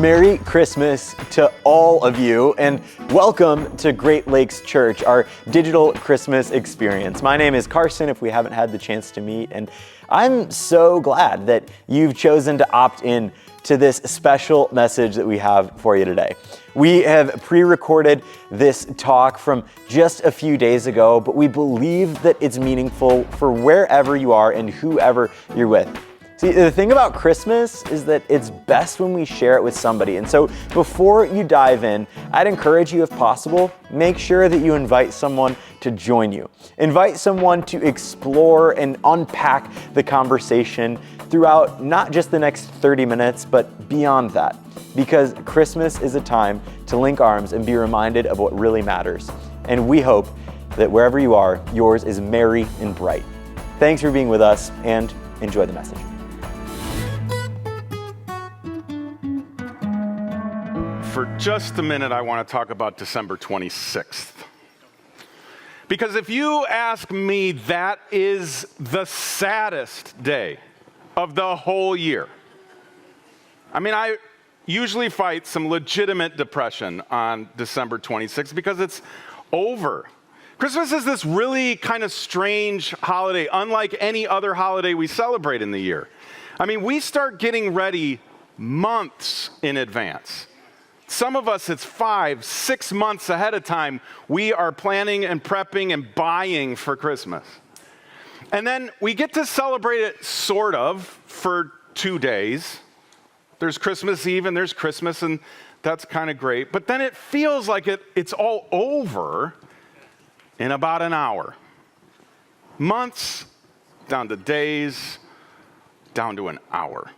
Merry Christmas to all of you, and welcome to Great Lakes Church, our digital Christmas experience. My name is Carson, if we haven't had the chance to meet, and I'm so glad that you've chosen to opt in to this special message that we have for you today. We have pre-recorded this talk from just a few days ago, but we believe that it's meaningful for wherever you are and whoever you're with. See, the thing about Christmas is that it's best when we share it with somebody. And so before you dive in, I'd encourage you, if possible, make sure that you invite someone to join you. Invite someone to explore and unpack the conversation throughout not just the next 30 minutes, but beyond that. Because Christmas is a time to link arms and be reminded of what really matters. And we hope that wherever you are, yours is merry and bright. Thanks for being with us, and enjoy the message. For just a minute, I want to talk about December 26th. Because if you ask me, that is the saddest day of the whole year. I mean, I usually fight some legitimate depression on December 26th because it's over. Christmas is this really kind of strange holiday, unlike any other holiday we celebrate in the year. I mean, we start getting ready months in advance. Some of us, it's 5-6 months ahead of time, we are planning and prepping and buying for Christmas. And then we get to celebrate it sort of for 2 days. There's Christmas Eve and there's Christmas, and that's kind of great. But then it feels like it's all over in about an hour. Months down to days, down to an hour.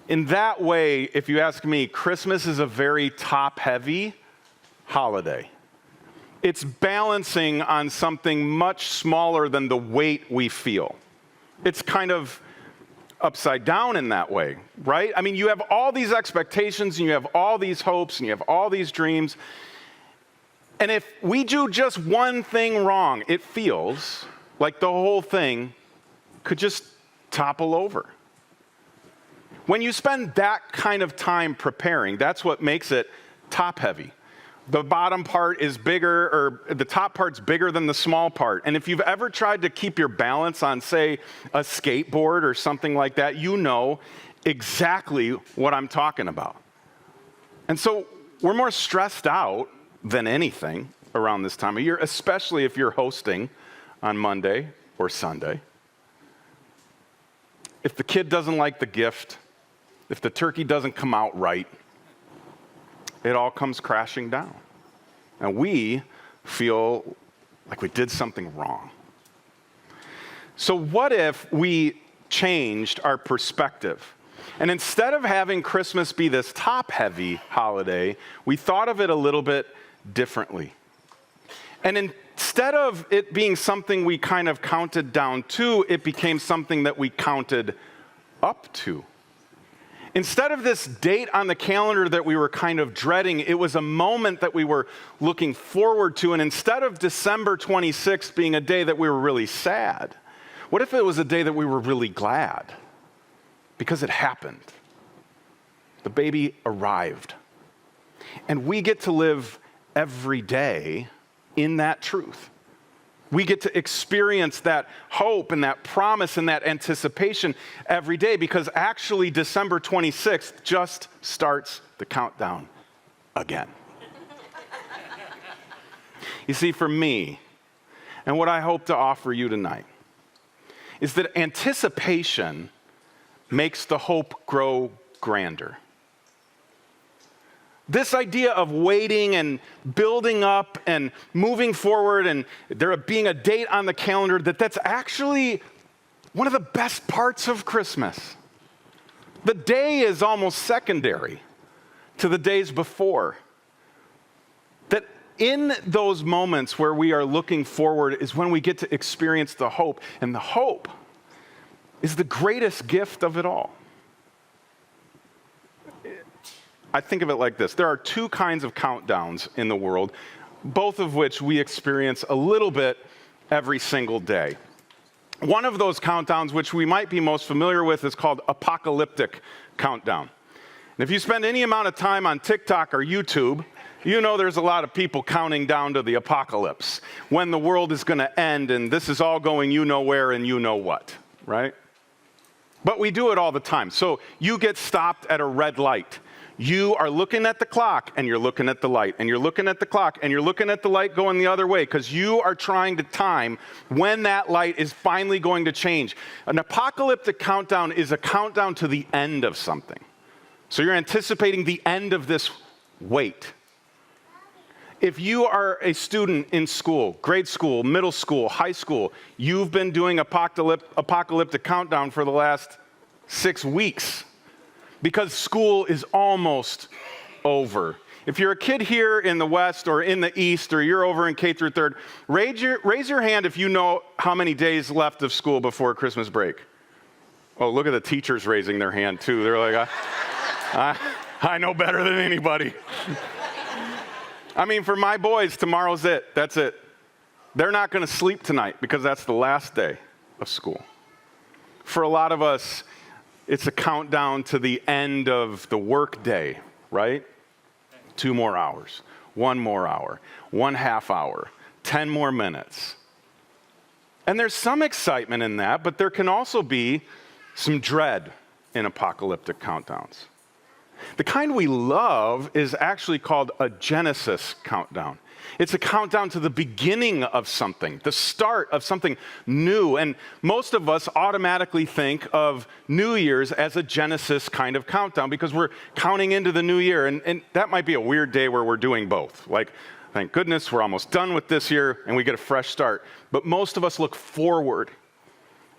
In that way, if you ask me, Christmas is a very top-heavy holiday. It's balancing on something much smaller than the weight we feel. It's kind of upside down in that way, right? I mean, you have all these expectations, and you have all these hopes, and you have all these dreams. And if we do just one thing wrong, it feels like the whole thing could just topple over. When you spend that kind of time preparing, that's what makes it top-heavy. The bottom part is bigger, or the top part's bigger than the small part. And if you've ever tried to keep your balance on, say, a skateboard or something like that, you know exactly what I'm talking about. And so we're more stressed out than anything around this time of year, especially if you're hosting on Monday or Sunday. If the kid doesn't like the gift, if the turkey doesn't come out right, it all comes crashing down. And we feel like we did something wrong. So what if we changed our perspective? And instead of having Christmas be this top-heavy holiday, we thought of it a little bit differently. And instead of it being something we kind of counted down to, it became something that we counted up to. Instead of this date on the calendar that we were kind of dreading, it was a moment that we were looking forward to. And instead of December 26th being a day that we were really sad, what if it was a day that we were really glad? Because it happened. The baby arrived. And we get to live every day in that truth. We get to experience that hope and that promise and that anticipation every day, because actually December 26th just starts the countdown again. You see, for me, and what I hope to offer you tonight, is that anticipation makes the hope grow grander. This idea of waiting and building up and moving forward and there being a date on the calendar, that's actually one of the best parts of Christmas. The day is almost secondary to the days before. That in those moments where we are looking forward is when we get to experience the hope. And the hope is the greatest gift of it all. I think of it like this. There are two kinds of countdowns in the world, both of which we experience a little bit every single day. One of those countdowns, which we might be most familiar with, is called apocalyptic countdown. And if you spend any amount of time on TikTok or YouTube, you know there's a lot of people counting down to the apocalypse, when the world is going to end and this is all going you know where and you know what, right? But we do it all the time. So you get stopped at a red light. You are looking at the clock and you're looking at the light and you're looking at the clock and you're looking at the light going the other way because you are trying to time when that light is finally going to change. An apocalyptic countdown is a countdown to the end of something. So you're anticipating the end of this wait. If you are a student in school, grade school, middle school, high school, you've been doing apocalyptic countdown for the last 6 weeks because school is almost over. If you're a kid here in the West or in the East or you're over in K through 3rd, raise your hand if you know how many days left of school before Christmas break. Oh, look at the teachers raising their hand too. They're like, I know better than anybody. I mean, for my boys, tomorrow's it. That's it. They're not going to sleep tonight because that's the last day of school. For a lot of us, it's a countdown to the end of the work day, right? 2 more hours, 1 more hour, 1/2 hour, 10 more minutes. And there's some excitement in that, but there can also be some dread in apocalyptic countdowns. The kind we love is actually called a Genesis countdown. It's a countdown to the beginning of something, the start of something new. And most of us automatically think of New Year's as a Genesis kind of countdown because we're counting into the new year. And that might be a weird day where we're doing both. Like, thank goodness we're almost done with this year and we get a fresh start. But most of us look forward.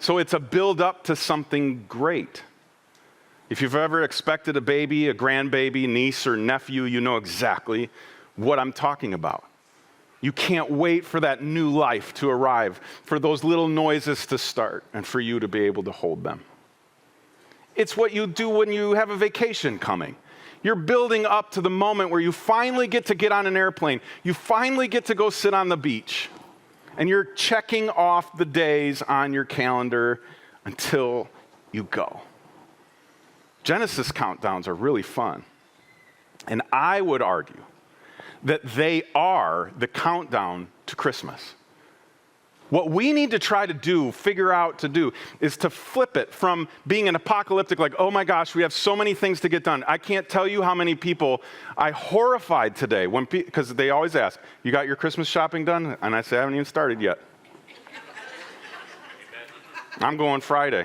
So it's a build up to something great. If you've ever expected a baby, a grandbaby, niece, or nephew, you know exactly what I'm talking about. You can't wait for that new life to arrive, for those little noises to start, and for you to be able to hold them. It's what you do when you have a vacation coming. You're building up to the moment where you finally get to get on an airplane. You finally get to go sit on the beach. And you're checking off the days on your calendar until you go. Genesis countdowns are really fun. And I would argue that they are the countdown to Christmas. What we need to try to figure out to do, is to flip it from being an apocalyptic, like, oh my gosh, we have so many things to get done. I can't tell you how many people I horrified today, because they always ask, you got your Christmas shopping done? And I say, I haven't even started yet. I'm going Friday.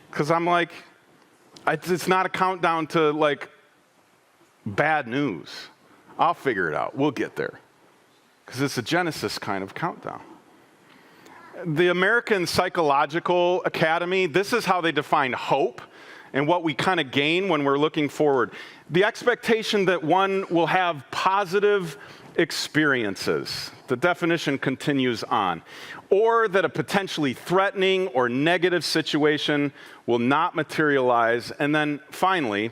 Because I'm like, it's not a countdown to like bad news. I'll figure it out. We'll get there. Because it's a Genesis kind of countdown. The American Psychological Academy, this is how they define hope and what we kind of gain when we're looking forward. The expectation that one will have positive experiences. The definition continues on. Or that a potentially threatening or negative situation will not materialize. And then finally,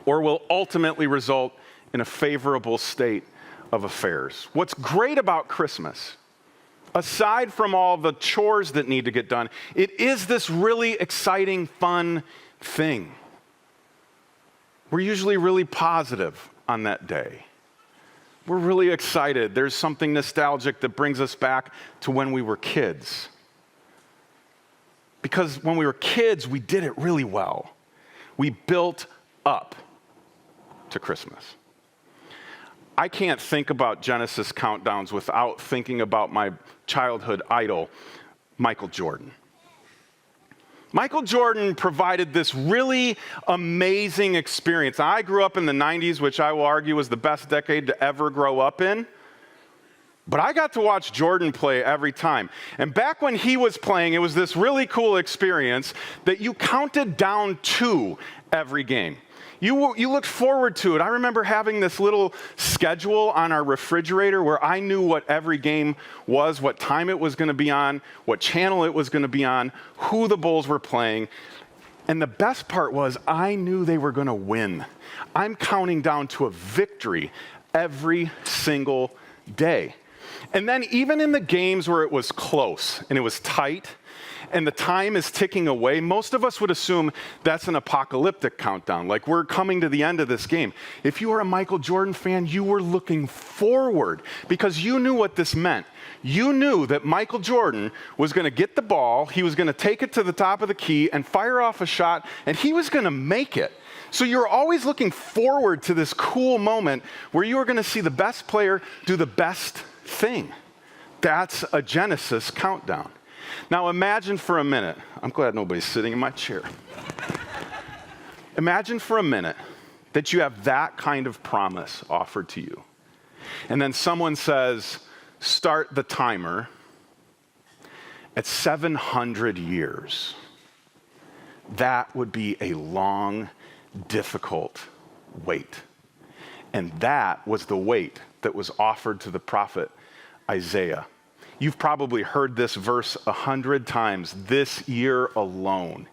or will ultimately result in a favorable state of affairs. What's great about Christmas, aside from all the chores that need to get done, it is this really exciting, fun thing. We're usually really positive on that day. We're really excited. There's something nostalgic that brings us back to when we were kids. Because when we were kids, we did it really well. We built up to Christmas. I can't think about Genesis countdowns without thinking about my childhood idol, Michael Jordan. Michael Jordan provided this really amazing experience. I grew up in the 90s, which I will argue was the best decade to ever grow up in. But I got to watch Jordan play every time. And back when he was playing, it was this really cool experience that you counted down to every game. You looked forward to it. I remember having this little schedule on our refrigerator where I knew what every game was, what time it was going to be on, what channel it was going to be on, who the Bulls were playing. And the best part was I knew they were going to win. I'm counting down to a victory every single day. And then even in the games where it was close and it was tight, and the time is ticking away, most of us would assume that's an apocalyptic countdown, like we're coming to the end of this game. If you are a Michael Jordan fan, you were looking forward because you knew what this meant. You knew that Michael Jordan was going to get the ball, he was going to take it to the top of the key and fire off a shot, and he was going to make it. So you're always looking forward to this cool moment where you are going to see the best player do the best thing. That's a Genesis countdown. Now imagine for a minute, I'm glad nobody's sitting in my chair. Imagine for a minute that you have that kind of promise offered to you. And then someone says, start the timer at 700 years. That would be a long, difficult wait. And that was the wait that was offered to the prophet Isaiah. You've probably heard this verse 100 times this year alone.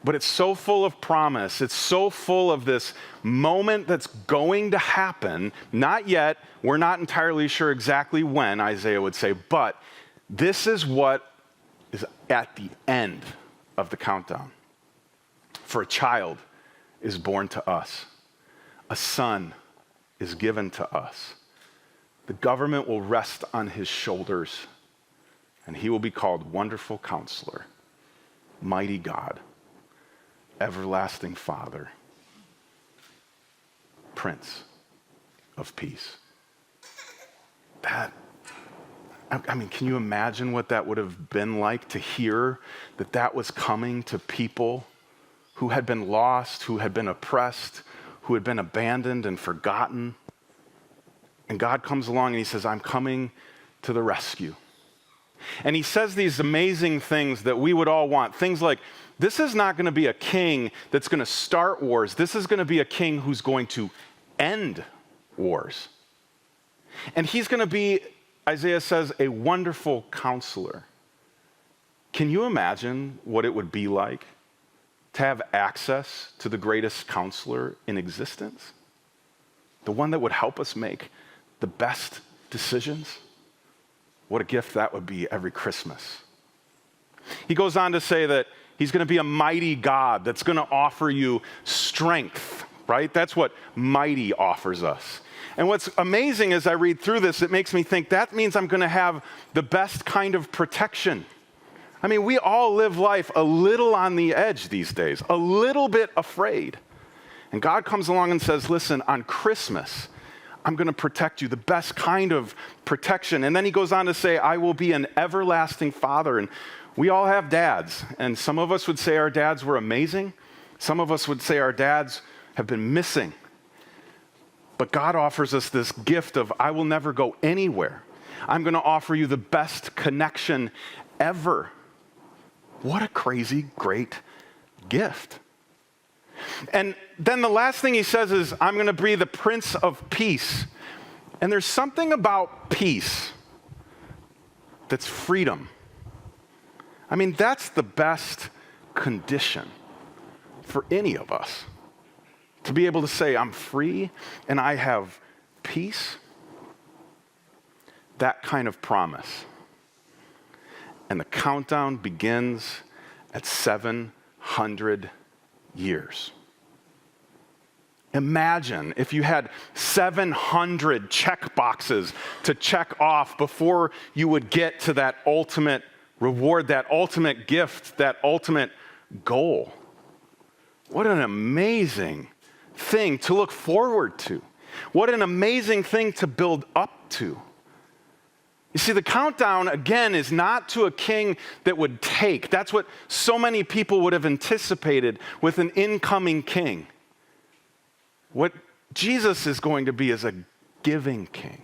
But it's so full of promise. It's so full of this moment that's going to happen. Not yet. We're not entirely sure exactly when, Isaiah would say, but this is what is at the end of the countdown. For a child is born to us. A son is given to us. The government will rest on his shoulders, and he will be called Wonderful Counselor, Mighty God, Everlasting Father, Prince of Peace. Can you imagine what that would have been like to hear that that was coming to people who had been lost, who had been oppressed, who had been abandoned and forgotten? And God comes along and he says, I'm coming to the rescue. And he says these amazing things that we would all want. Things like, this is not going to be a king that's going to start wars. This is going to be a king who's going to end wars. And he's going to be, Isaiah says, a wonderful counselor. Can you imagine what it would be like to have access to the greatest counselor in existence? The one that would help us make the best decisions? What a gift that would be every Christmas. He goes on to say that he's going to be a mighty God that's going to offer you strength, right? That's what mighty offers us. And what's amazing as I read through this, it makes me think that means I'm going to have the best kind of protection. I mean, we all live life a little on the edge these days, a little bit afraid. And God comes along and says, listen, on Christmas, I'm going to protect you, the best kind of protection. And then he goes on to say, I will be an everlasting father. And we all have dads. And some of us would say our dads were amazing. Some of us would say our dads have been missing. But God offers us this gift of, I will never go anywhere. I'm going to offer you the best connection ever. What a crazy, great gift. And then the last thing he says is, I'm going to be the Prince of Peace. And there's something about peace that's freedom. I mean, that's the best condition for any of us. To be able to say, I'm free and I have peace. That kind of promise. And the countdown begins at 700 years. Imagine if you had 700 check boxes to check off before you would get to that ultimate reward, that ultimate gift, that ultimate goal. What an amazing thing to look forward to. What an amazing thing to build up to. You see, the countdown, again, is not to a king that would take. That's what so many people would have anticipated with an incoming king. What Jesus is going to be is a giving king.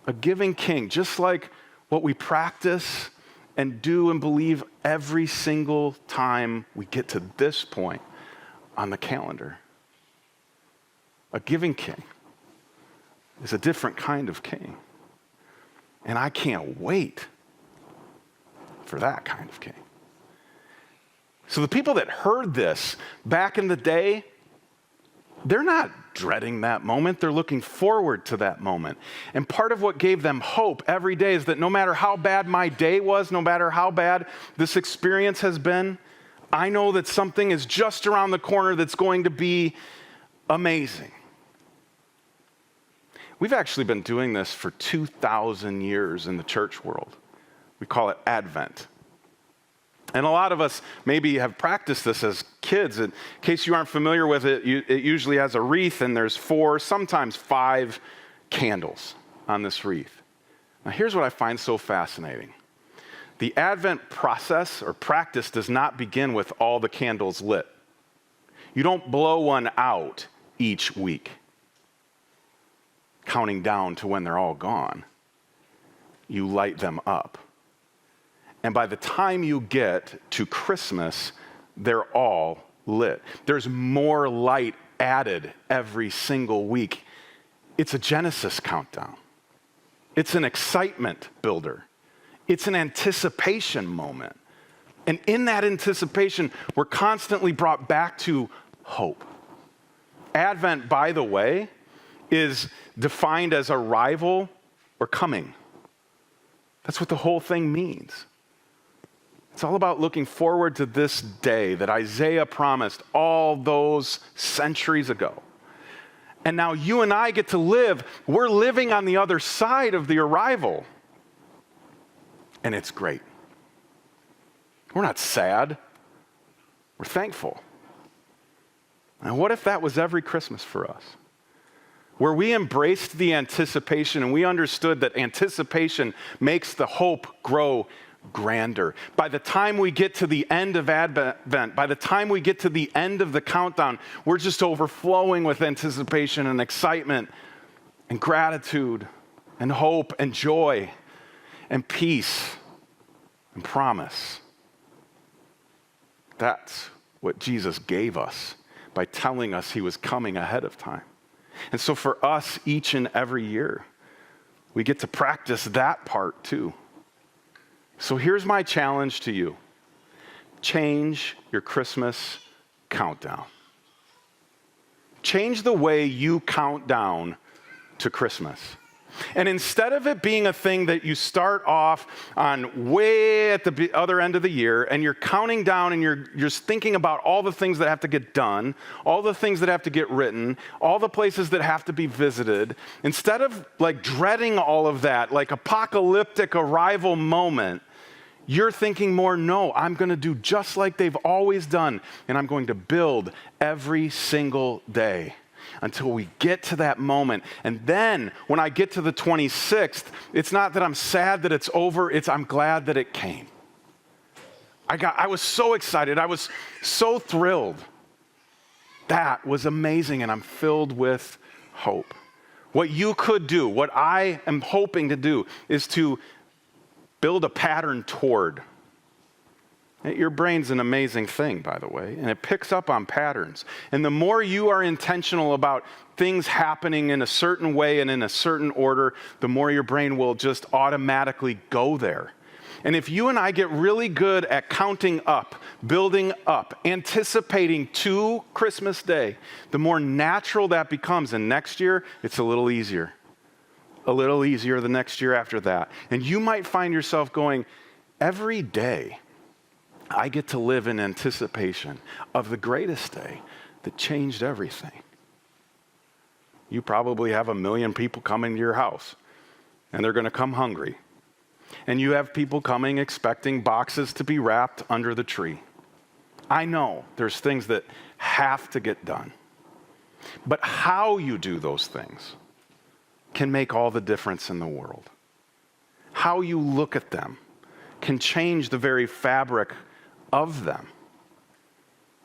A giving king, just like what we practice and do and believe every single time we get to this point on the calendar. A giving king is a different kind of king. And I can't wait for that kind of king. So the people that heard this back in the day, they're not dreading that moment. They're looking forward to that moment. And part of what gave them hope every day is that no matter how bad my day was, no matter how bad this experience has been, I know that something is just around the corner that's going to be amazing. We've actually been doing this for 2,000 years in the church world. We call it Advent. And a lot of us maybe have practiced this as kids. In case you aren't familiar with it, it usually has a wreath, and there's 4, sometimes 5 candles on this wreath. Now, here's what I find so fascinating. The Advent process or practice does not begin with all the candles lit. You don't blow one out each week, counting down to when they're all gone. You light them up. And by the time you get to Christmas, they're all lit. There's more light added every single week. It's a Genesis countdown. It's an excitement builder. It's an anticipation moment. And in that anticipation, we're constantly brought back to hope. Advent, by the way, is defined as arrival or coming. That's what the whole thing means. It's all about looking forward to this day that Isaiah promised all those centuries ago. And now you and I get to live. We're living on the other side of the arrival. And it's great. We're not sad. We're thankful. And what if that was every Christmas for us? Where we embraced the anticipation and we understood that anticipation makes the hope grow grander. By the time we get to the end of Advent, by the time we get to the end of the countdown, we're just overflowing with anticipation and excitement and gratitude and hope and joy and peace and promise. That's what Jesus gave us by telling us he was coming ahead of time. And so for us, each and every year, we get to practice that part too. So here's my challenge to you. Change your Christmas countdown. Change the way you count down to Christmas. And instead of it being a thing that you start off on way at the other end of the year and you're counting down and you're just thinking about all the things that have to get done, all the things that have to get written, all the places that have to be visited, instead of like dreading all of that, like apocalyptic arrival moment, you're thinking more, no, I'm going to do just like they've always done, and I'm going to build every single day until we get to that moment. And then when I get to the 26th, it's not that I'm sad that it's over, it's I'm glad that it came. I was so excited. I was so thrilled. That was amazing, and I'm filled with hope. What you could do, what I am hoping to do, is to build a pattern toward. Your brain's an amazing thing, by the way, and it picks up on patterns. And the more you are intentional about things happening in a certain way and in a certain order, the more your brain will just automatically go there. And if you and I get really good at counting up, building up, anticipating to Christmas Day, the more natural that becomes. And next year, it's a little easier. A little easier the next year after that. And you might find yourself going, every day, I get to live in anticipation of the greatest day that changed everything. You probably have 1 million people coming to your house, and they're going to come hungry. And you have people coming expecting boxes to be wrapped under the tree. I know there's things that have to get done. But how you do those things can make all the difference in the world. How you look at them can change the very fabric of them.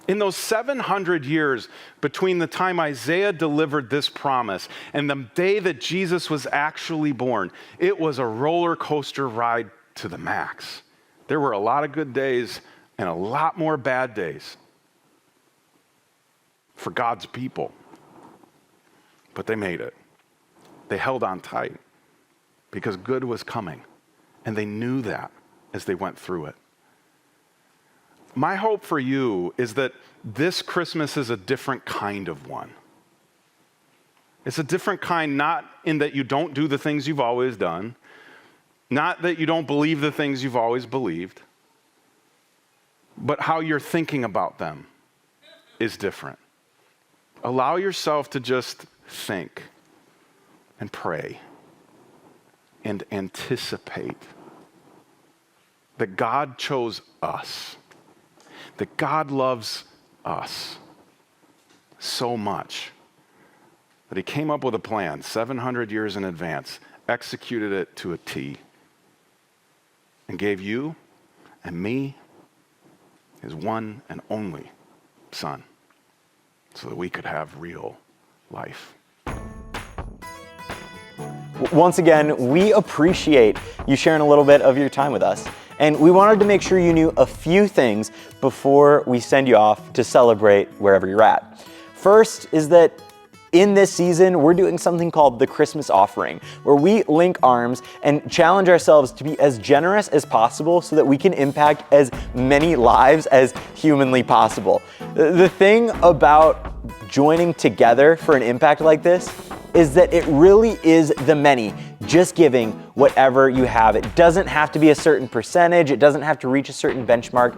In those 700 years between the time Isaiah delivered this promise and the day that Jesus was actually born, it was a roller coaster ride to the max. There were a lot of good days and a lot more bad days for God's people. But they made it. They held on tight because good was coming, and they knew that as they went through it. My hope for you is that this Christmas is a different kind of one. It's a different kind, not in that you don't do the things you've always done, not that you don't believe the things you've always believed, but how you're thinking about them is different. Allow yourself to just think and pray and anticipate that God chose us, that God loves us so much that he came up with a plan 700 years in advance, executed it to a T, and gave you and me his one and only Son so that we could have real life. Once again, we appreciate you sharing a little bit of your time with us. And we wanted to make sure you knew a few things before we send you off to celebrate wherever you're at. First is that in this season, we're doing something called the Christmas Offering, where we link arms and challenge ourselves to be as generous as possible so that we can impact as many lives as humanly possible. The thing about joining together for an impact like this is that it really is the many just giving whatever you have. It doesn't have to be a certain percentage. It doesn't have to reach a certain benchmark.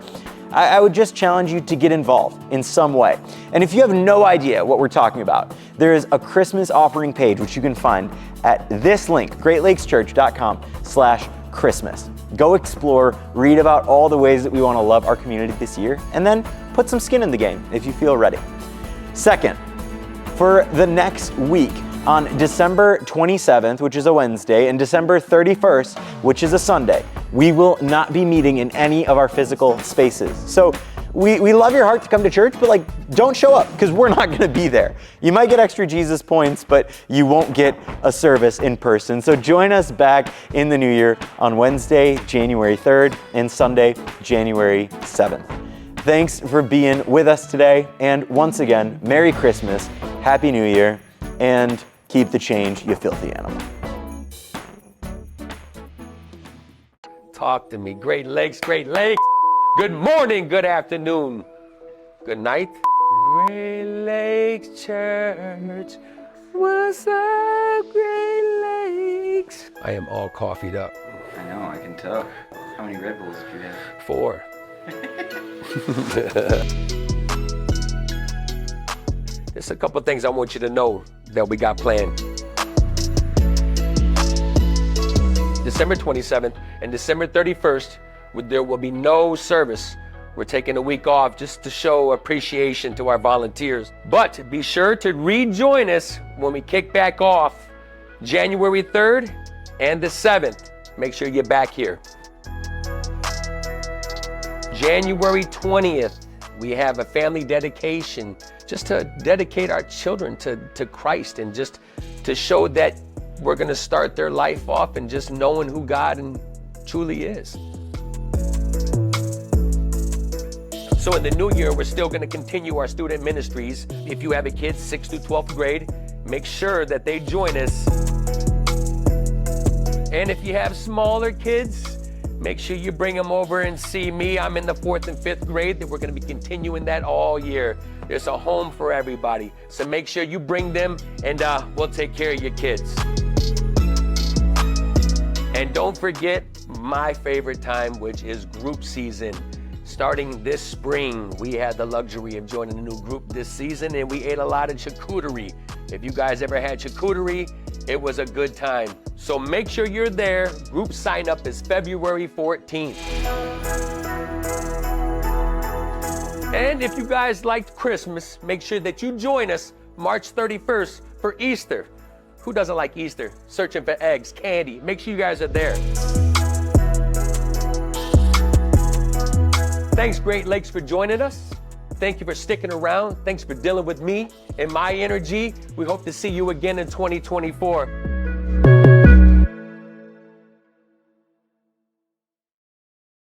I would just challenge you to get involved in some way. And if you have no idea what we're talking about, there is a Christmas offering page which you can find at this link, greatlakeschurch.com/Christmas. Go explore, read about all the ways that we want to love our community this year, and then put some skin in the game if you feel ready. Second, for the next week, on December 27th, which is a Wednesday, and December 31st, which is a Sunday, we will not be meeting in any of our physical spaces. So we love your heart to come to church, but don't show up because we're not going to be there. You might get extra Jesus points, but you won't get a service in person. So join us back in the new year on Wednesday, January 3rd, and Sunday, January 7th. Thanks for being with us today. And once again, Merry Christmas, Happy New Year, and keep the change, you filthy animal. Talk to me. Great Lakes, Great Lakes. Good morning, good afternoon, good night. Great Lakes Church, what's up, Great Lakes? I am all coffeeed up. I know, I can tell. How many Red Bulls did you have? 4. There's a couple things I want you to know that we got planned. December 27th and December 31st, there will be no service. We're taking a week off just to show appreciation to our volunteers. But be sure to rejoin us when we kick back off January 3rd and the 7th. Make sure you're back here. January 20th, we have a family dedication just to dedicate our children to Christ and just to show that we're going to start their life off and just knowing who God truly is. So in the new year, we're still going to continue our student ministries. If you have a kid 6th through 12th grade, make sure that they join us. And if you have smaller kids, make sure you bring them over and see me. I'm in the 4th and 5th grade, that we're going to be continuing that all year. There's a home for everybody. So make sure you bring them, and we'll take care of your kids. And don't forget my favorite time, which is group season. Starting this spring, we had the luxury of joining a new group this season, and we ate a lot of charcuterie. If you guys ever had charcuterie, it was a good time. So make sure you're there. Group sign up is February 14th. And if you guys liked Christmas, make sure that you join us March 31st for Easter. Who doesn't like Easter? Searching for eggs, candy. Make sure you guys are there. Thanks, Great Lakes, for joining us. Thank you for sticking around. Thanks for dealing with me and my energy. We hope to see you again in 2024.